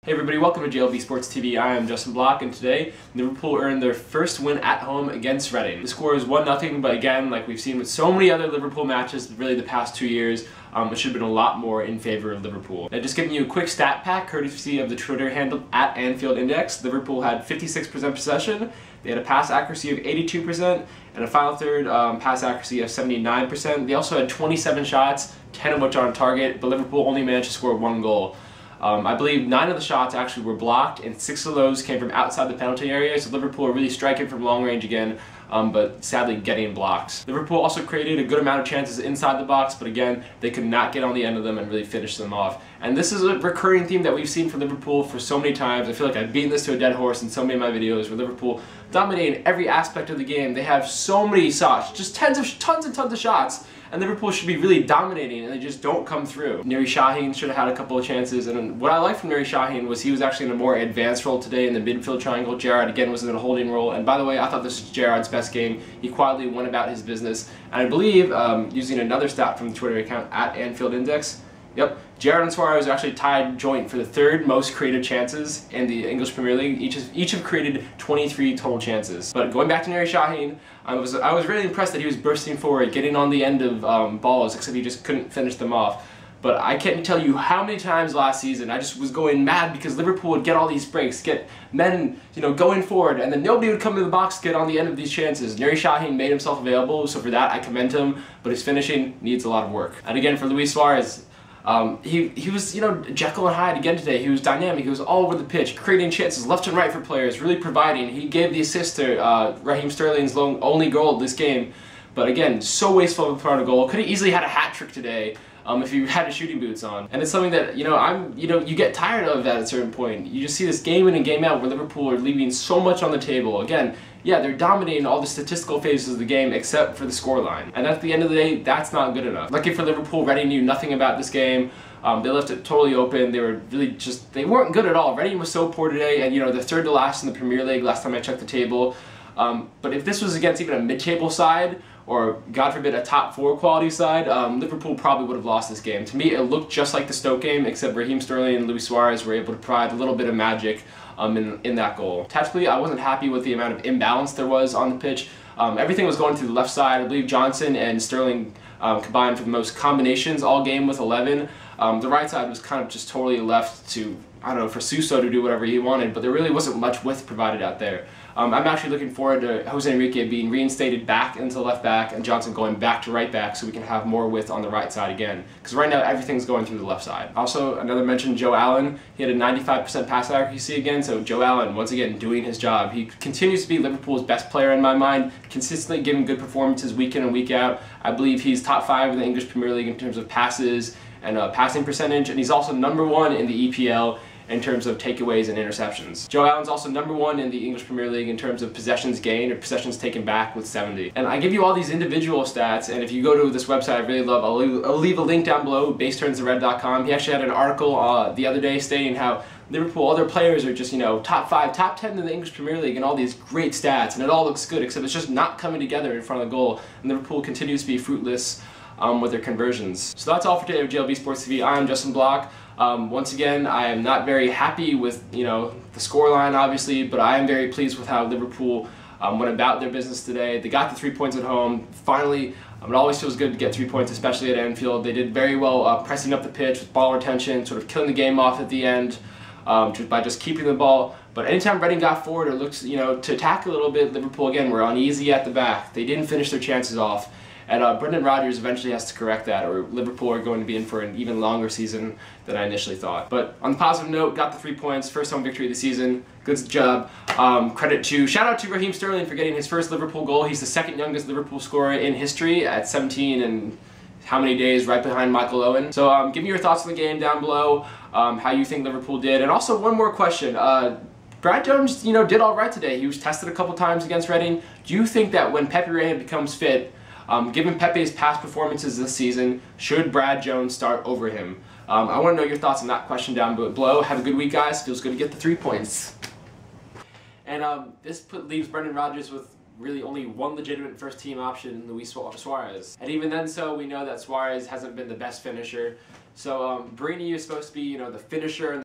Hey everybody, welcome to JLB Sports TV. I am Justin Block, and today Liverpool earned their first win at home against Reading. The score is 1-0, but again, like we've seen with so many other Liverpool matches really the past 2 years, it should have been a lot more in favor of Liverpool. Now, just giving you a quick stat pack courtesy of the Twitter handle at Anfield Index. Liverpool had 56% possession, they had a pass accuracy of 82%, and a final third pass accuracy of 79%. They also had 27 shots, 10 of which are on target, but Liverpool only managed to score 1 goal. I believe 9 of the shots actually were blocked, and 6 of those came from outside the penalty area, so Liverpool are really striking from long range again, but sadly getting blocks. Liverpool also created a good amount of chances inside the box, but again, they could not get on the end of them and really finish them off. And this is a recurring theme that we've seen from Liverpool for so many times. I feel like I've beaten this to a dead horse in so many of my videos, where Liverpool dominating every aspect of the game. They have so many shots, just tons and tons of shots, and Liverpool should be really dominating, and they just don't come through. Nuri Sahin should have had a couple of chances, and what I liked from Nuri Sahin was he was actually in a more advanced role today in the midfield triangle. Gerrard again was in a holding role, and by the way, I thought this was Gerrard's best game. He quietly went about his business, and I believe, using another stat from the Twitter account at Anfield Index, yep, Gerrard and Suarez are actually tied joint for the 3rd most creative chances in the English Premier League. Each have created 23 total chances. But going back to Nuri Sahin, I was really impressed that he was bursting forward, getting on the end of balls, except he just couldn't finish them off. But I can't tell you how many times last season I just was going mad because Liverpool would get all these breaks, get men, going forward, and then nobody would come to the box to get on the end of these chances. Nuri Sahin made himself available, so for that I commend him, but his finishing needs a lot of work. And again, for Luis Suarez, he was, Jekyll and Hyde again today. He was dynamic, he was all over the pitch, creating chances left and right for players, really providing. He gave the assist to Raheem Sterling's only goal this game, but again, so wasteful in front of goal. Could have easily had a hat-trick today if he had his shooting boots on. And it's something that, you get tired of at a certain point. You just see this game in and game out where Liverpool are leaving so much on the table. Again, yeah, they're dominating all the statistical phases of the game except for the scoreline. And at the end of the day, that's not good enough. Lucky for Liverpool, Reading knew nothing about this game. They left it totally open. They were really they weren't good at all. Reading was so poor today, and they're 3rd to last in the Premier League last time I checked the table. But if this was against even a mid-table side, or God forbid a top 4 quality side, Liverpool probably would have lost this game. To me, it looked just like the Stoke game, except Raheem Sterling and Luis Suarez were able to provide a little bit of magic in that goal. Tactically, I wasn't happy with the amount of imbalance there was on the pitch. Everything was going through the left side. I believe Johnson and Sterling combined for the most combinations all game with 11. The right side was kind of just totally left to, I don't know, for Suso to do whatever he wanted, but there really wasn't much width provided out there. I'm actually looking forward to Jose Enrique being reinstated back into left back and Johnson going back to right back so we can have more width on the right side again. Because right now everything's going through the left side. Also, another mention, Joe Allen. He had a 95% pass accuracy again, so Joe Allen, once again, doing his job. He continues to be Liverpool's best player in my mind, consistently giving good performances week in and week out. I believe he's top 5 in the English Premier League in terms of passes and passing percentage, and he's also #1 in the EPL in terms of takeaways and interceptions. Joe Allen's also #1 in the English Premier League in terms of possessions gained or possessions taken back with 70. And I give you all these individual stats, and if you go to this website I really love, I'll leave a link down below, baseturnsthered.com. He actually had an article the other day stating how Liverpool, all their players are just, top 5, top 10 in the English Premier League and all these great stats, and it all looks good, except it's just not coming together in front of the goal, and Liverpool continues to be fruitless with their conversions. So that's all for today with JLB Sports TV. I am Justin Block. Once again, I am not very happy with the scoreline, obviously, but I am very pleased with how Liverpool went about their business today. They got the 3 points at home. Finally, it always feels good to get 3 points, especially at Anfield. They did very well pressing up the pitch with ball retention, sort of killing the game off at the end by just keeping the ball. But anytime Reading got forward or looked to attack a little bit, Liverpool again were uneasy at the back. They didn't finish their chances off. And Brendan Rodgers eventually has to correct that, or Liverpool are going to be in for an even longer season than I initially thought. But on the positive note, got the 3 points, first home victory of the season. Good job. Shout out to Raheem Sterling for getting his first Liverpool goal. He's the 2nd youngest Liverpool scorer in history at 17 and how many days, right behind Michael Owen. So give me your thoughts on the game down below, how you think Liverpool did. And also one more question. Brad Jones, did all right today. He was tested a couple times against Reading. Do you think that when Pepe Reina becomes fit, given Pepe's past performances this season, should Brad Jones start over him? I want to know your thoughts on that question down below. Have a good week, guys. Feels good to get the 3 points. And this leaves Brendan Rodgers with really only one legitimate first-team option, Luis Suarez. And even then, we know that Suarez hasn't been the best finisher. So Barini is supposed to be, the finisher.